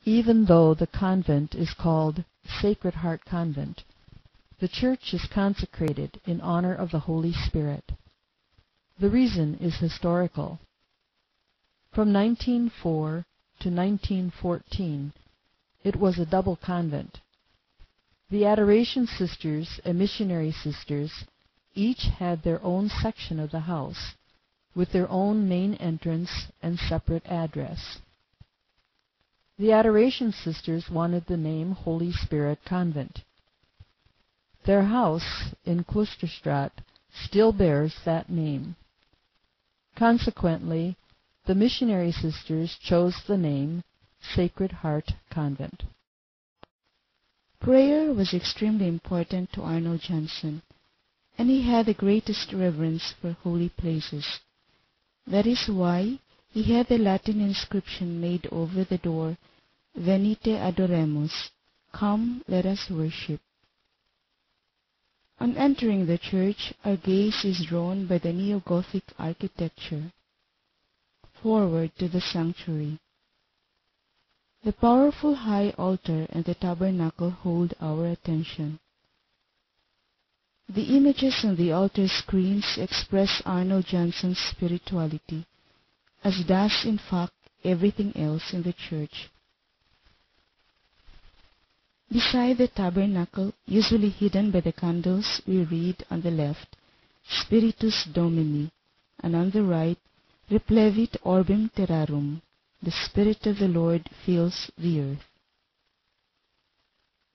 Even though the convent is called Sacred Heart Convent, the church is consecrated in honor of the Holy Spirit. The reason is historical. From 1904 to 1914, it was a double convent. The Adoration Sisters and Missionary Sisters each had their own section of the house, with their own main entrance and separate address. The Adoration Sisters wanted the name Holy Spirit Convent. Their house in Klosterstraat still bears that name. Consequently, the Missionary Sisters chose the name Sacred Heart Convent. Prayer was extremely important to Arnold Janssen, and he had the greatest reverence for holy places. That is why he had the Latin inscription made over the door, Venite adoremus, come, let us worship. On entering the church, our gaze is drawn by the neo-Gothic architecture. Forward to the sanctuary. The powerful high altar and the tabernacle hold our attention. The images on the altar screens express Arnold Janssen's spirituality, as does in fact everything else in the church. Beside the tabernacle, usually hidden by the candles, we read on the left, Spiritus Domini, and on the right, Replevit orbem terrarum, the Spirit of the Lord fills the earth.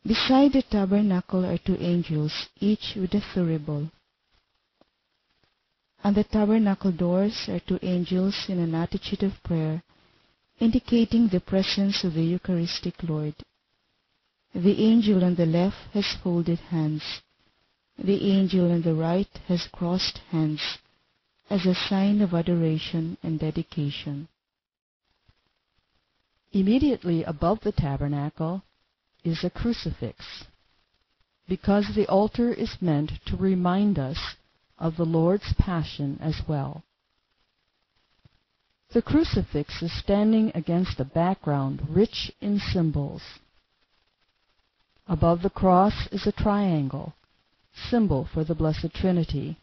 Beside the tabernacle are two angels, each with a thurible. On the tabernacle doors are two angels in an attitude of prayer, indicating the presence of the Eucharistic Lord. The angel on the left has folded hands. The angel on the right has crossed hands, as a sign of adoration and dedication. Immediately above the tabernacle is a crucifix, because the altar is meant to remind us of the Lord's Passion as well. The crucifix is standing against a background rich in symbols. Above the cross is a triangle, symbol for the Blessed Trinity.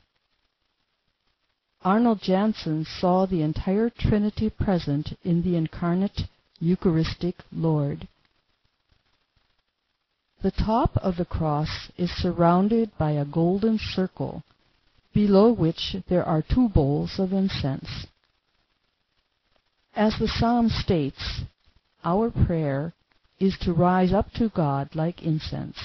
Arnold Janssen saw the entire Trinity present in the incarnate Eucharistic Lord. The top of the cross is surrounded by a golden circle, below which there are two bowls of incense. As the psalm states, our prayer is to rise up to God like incense.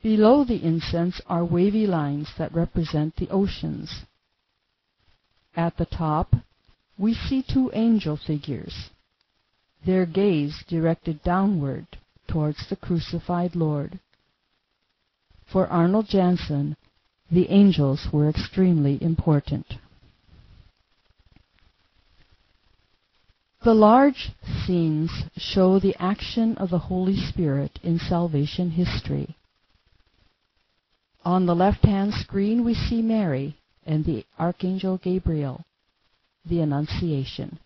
Below the incense are wavy lines that represent the oceans. At the top, we see two angel figures, their gaze directed downward towards the crucified Lord. For Arnold Janssen, the angels were extremely important. The large scenes show the action of the Holy Spirit in salvation history. On the left-hand screen we see Mary and the Archangel Gabriel, the Annunciation.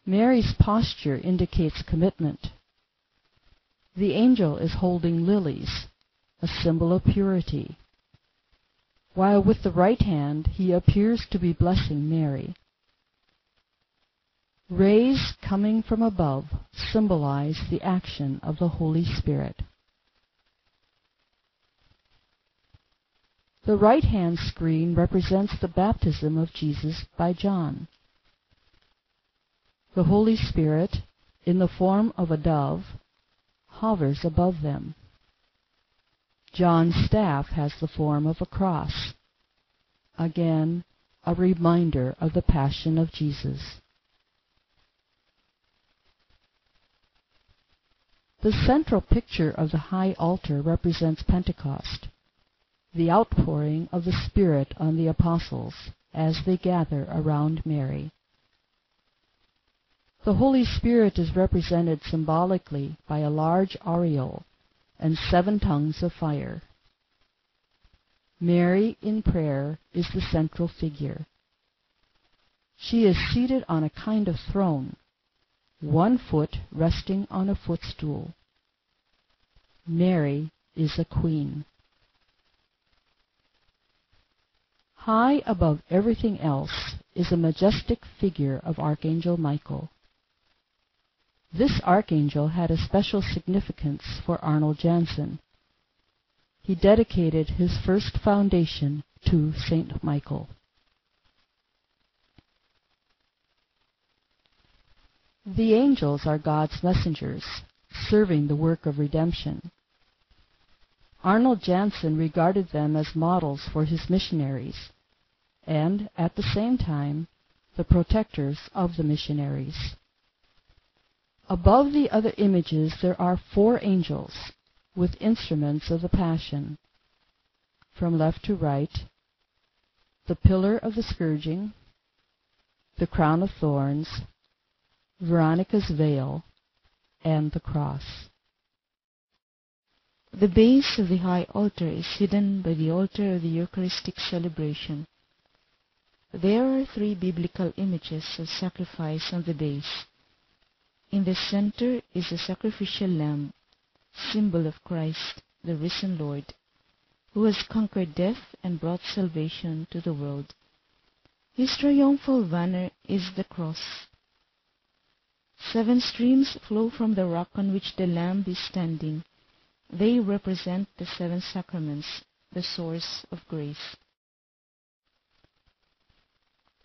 Mary's posture indicates commitment. The angel is holding lilies, a symbol of purity, while with the right hand he appears to be blessing Mary. Rays coming from above symbolize the action of the Holy Spirit. The right-hand screen represents the baptism of Jesus by John. The Holy Spirit, in the form of a dove, hovers above them. John's staff has the form of a cross. Again, a reminder of the Passion of Jesus. The central picture of the high altar represents Pentecost, the outpouring of the Spirit on the apostles as they gather around Mary. The Holy Spirit is represented symbolically by a large aureole and 7 tongues of fire. Mary, in prayer, is the central figure. She is seated on a kind of throne, one foot resting on a footstool. Mary is a queen. High above everything else is a majestic figure of Archangel Michael. This archangel had a special significance for Arnold Jansen. He dedicated his first foundation to Saint Michael. The angels are God's messengers, serving the work of redemption. Arnold Jansen regarded them as models for his missionaries, and, at the same time, the protectors of the missionaries. Above the other images there are 4 angels, with instruments of the Passion. From left to right, the pillar of the scourging, the crown of thorns, Veronica's veil, and the cross. The base of the high altar is hidden by the altar of the Eucharistic celebration. There are 3 biblical images of sacrifice on the base. In the center is a sacrificial lamb, symbol of Christ, the risen Lord, who has conquered death and brought salvation to the world. His triumphal banner is the cross. 7 streams flow from the rock on which the lamb is standing. They represent the 7 sacraments, the source of grace.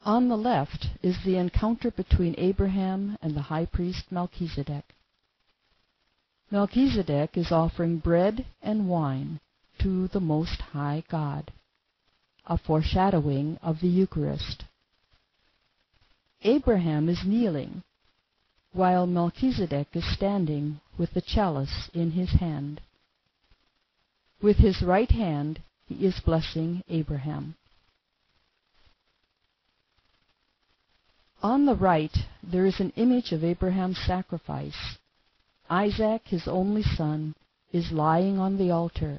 On the left is the encounter between Abraham and the high priest Melchizedek. Melchizedek is offering bread and wine to the Most High God, a foreshadowing of the Eucharist. Abraham is kneeling, while Melchizedek is standing with the chalice in his hand. With his right hand he is blessing Abraham. On the right there is an image of Abraham's sacrifice. Isaac, his only son, is lying on the altar.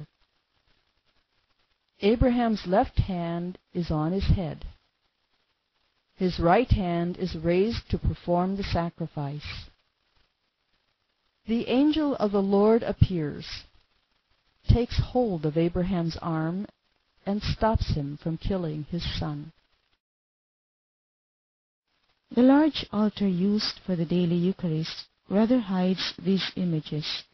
Abraham's left hand is on his head. His right hand is raised to perform the sacrifice. The angel of the Lord appears, takes hold of Abraham's arm, and stops him from killing his son. The large altar used for the daily Eucharist rather hides these images.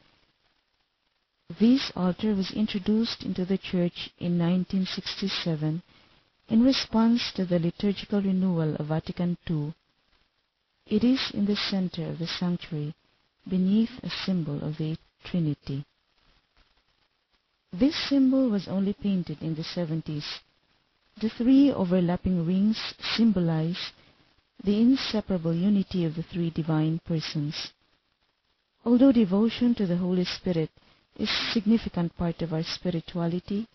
This altar was introduced into the Church in 1967 in response to the liturgical renewal of Vatican II. It is in the center of the sanctuary, beneath a symbol of the Trinity. This symbol was only painted in the 70s. The 3 overlapping rings symbolize the inseparable unity of the 3 divine persons. Although devotion to the Holy Spirit is a significant part of our spirituality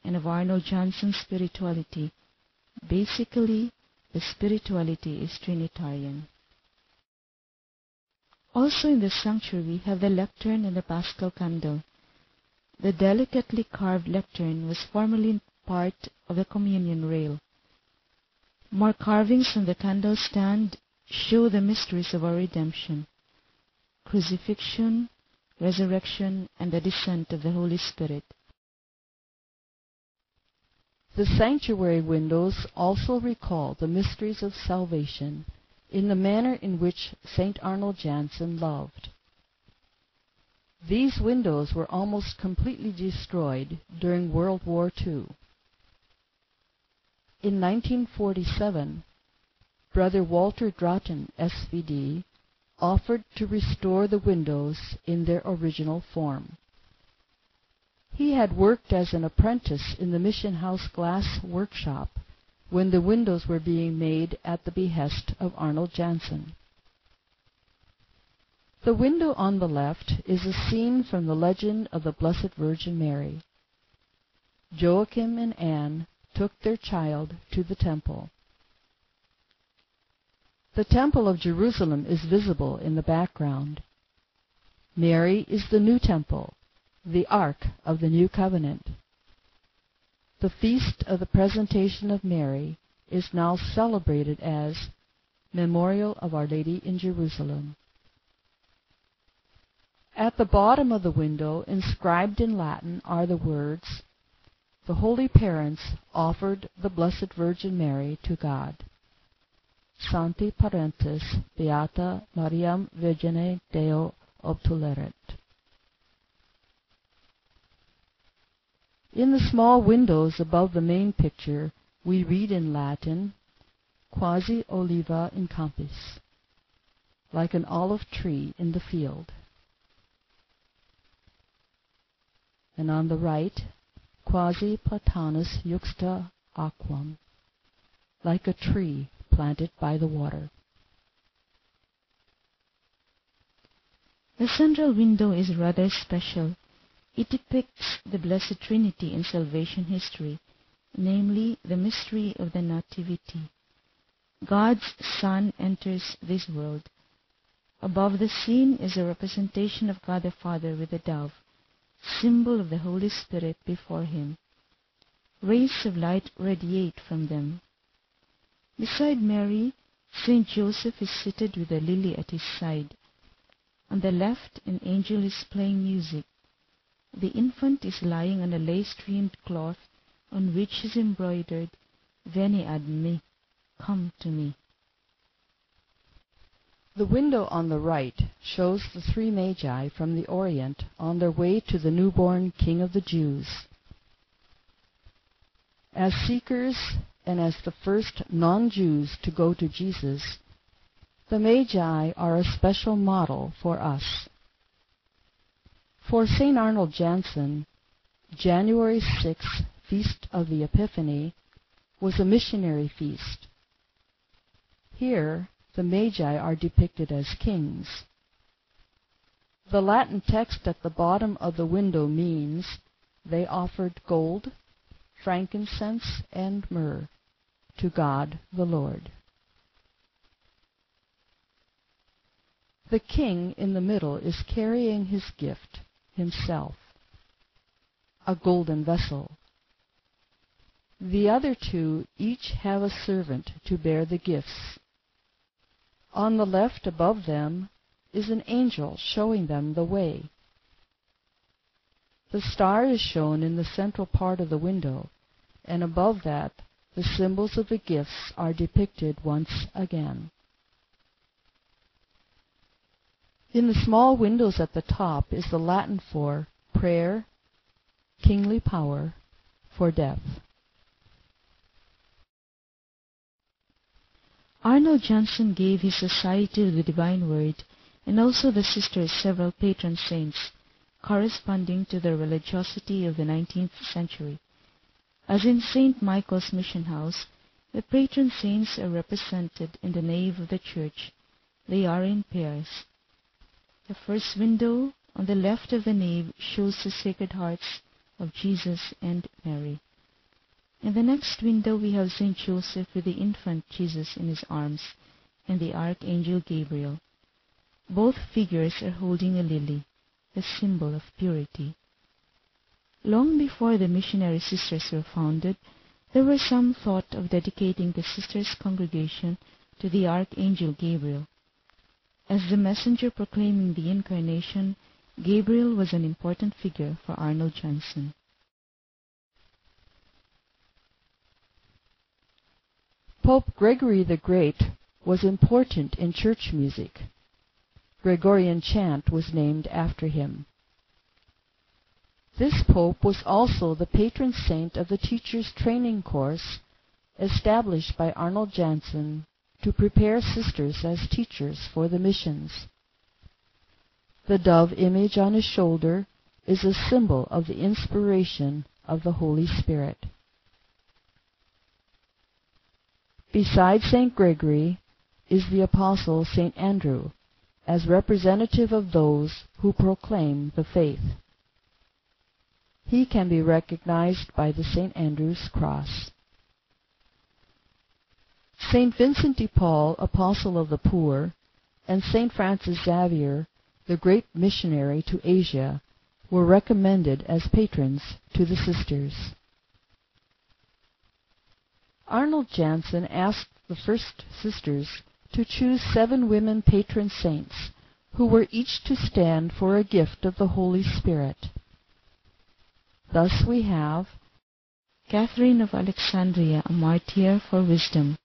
and of Arnold Jansen's spirituality, basically the spirituality is Trinitarian. Also in the sanctuary we have the lectern and the Paschal candle. The delicately carved lectern was formerly part of the communion rail. More carvings on the candle stand show the mysteries of our redemption: crucifixion, resurrection, and the descent of the Holy Spirit. The sanctuary windows also recall the mysteries of salvation in the manner in which St. Arnold Jansen loved. These windows were almost completely destroyed during World War II. In 1947, Brother Walter Drottin, SVD, offered to restore the windows in their original form. He had worked as an apprentice in the Mission House glass workshop when the windows were being made at the behest of Arnold Jansen. The window on the left is a scene from the legend of the Blessed Virgin Mary. Joachim and Anne took their child to the temple. The Temple of Jerusalem is visible in the background. Mary is the new temple, the Ark of the New Covenant. The Feast of the Presentation of Mary is now celebrated as Memorial of Our Lady in Jerusalem. At the bottom of the window, inscribed in Latin, are the words, "The Holy Parents offered the Blessed Virgin Mary to God. Sancti Parentes Beata Mariam Virgine Deo obtuleret." In the small windows above the main picture, we read in Latin, "Quasi oliva in campis," like an olive tree in the field. And on the right, "Quasi platanus juxta aquam," like a tree planted by the water. The central window is rather special. It depicts the Blessed Trinity in salvation history, namely the mystery of the Nativity. God's Son enters this world. Above the scene is a representation of God the Father with a dove, symbol of the Holy Spirit before him. Rays of light radiate from them. Beside Mary, Saint Joseph is seated with a lily at his side. On the left, an angel is playing music. The infant is lying on a lace-trimmed cloth on which is embroidered, "Veni ad me," come to me. The window on the right shows the three magi from the Orient on their way to the newborn King of the Jews. As seekers and as the first non-Jews to go to Jesus, the Magi are a special model for us. For St. Arnold Janssen, January 6th, Feast of the Epiphany, was a missionary feast. Here, the Magi are depicted as kings. The Latin text at the bottom of the window means they offered gold, frankincense, and myrrh to God the Lord. The king in the middle is carrying his gift himself, a golden vessel. The other two each have a servant to bear the gifts. On the left above them is an angel showing them the way. The star is shown in the central part of the window, and above that the symbols of the gifts are depicted once again. In the small windows at the top is the Latin for prayer, kingly power, for death. Arnold Janssen gave his Society of the Divine Word and also the sisters several patron saints, corresponding to the religiosity of the 19th century. As in St. Michael's Mission House, the patron saints are represented in the nave of the church. They are in pairs. The first window on the left of the nave shows the Sacred Hearts of Jesus and Mary. In the next window we have St. Joseph with the infant Jesus in his arms and the Archangel Gabriel. Both figures are holding a lily, the symbol of purity. Long before the missionary sisters were founded, there was some thought of dedicating the sisters' congregation to the Archangel Gabriel. As the messenger proclaiming the Incarnation, Gabriel was an important figure for Arnold Janssen. Pope Gregory the Great was important in church music. Gregorian chant was named after him. This pope was also the patron saint of the teacher's training course established by Arnold Janssen to prepare sisters as teachers for the missions. The dove image on his shoulder is a symbol of the inspiration of the Holy Spirit. Beside St. Gregory is the apostle St. Andrew, as representative of those who proclaim the faith. He can be recognized by the St. Andrew's cross. St. Vincent de Paul, apostle of the poor, and St. Francis Xavier, the great missionary to Asia, were recommended as patrons to the sisters. Arnold Janssen asked the first sisters to choose 7 women patron saints who were each to stand for a gift of the Holy Spirit. Thus we have Catherine of Alexandria, a martyr for wisdom.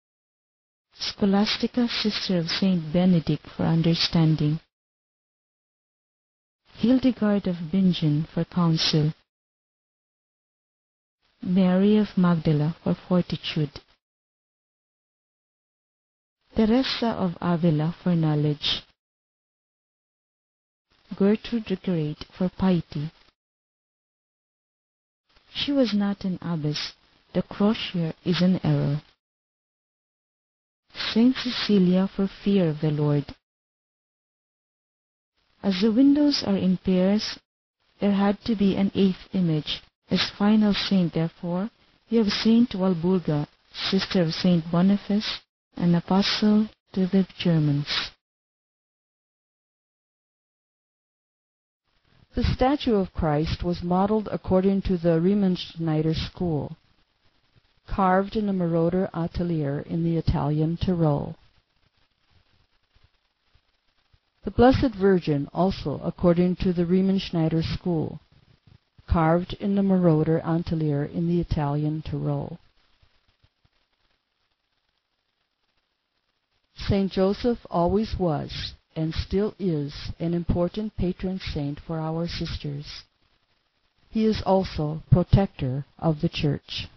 Scholastica, sister of Saint Benedict, for understanding. Hildegard of Bingen for counsel. Mary of Magdala for fortitude. Teresa of Avila for knowledge. Gertrude the Great for piety. She was not an abbess, the crosier is an error. Saint Cecilia for fear of the Lord. As the windows are in pairs, there had to be an eighth image. As final saint, therefore, we have Saint Walburga, sister of Saint Boniface, an apostle to the Germans. The statue of Christ was modeled according to the Riemenschneider school, carved in a Marauder atelier in the Italian Tyrol. The Blessed Virgin also according to the Riemenschneider school, carved in the Marauder atelier in the Italian Tyrol. Saint Joseph always was, and still is, an important patron saint for our sisters. He is also protector of the Church.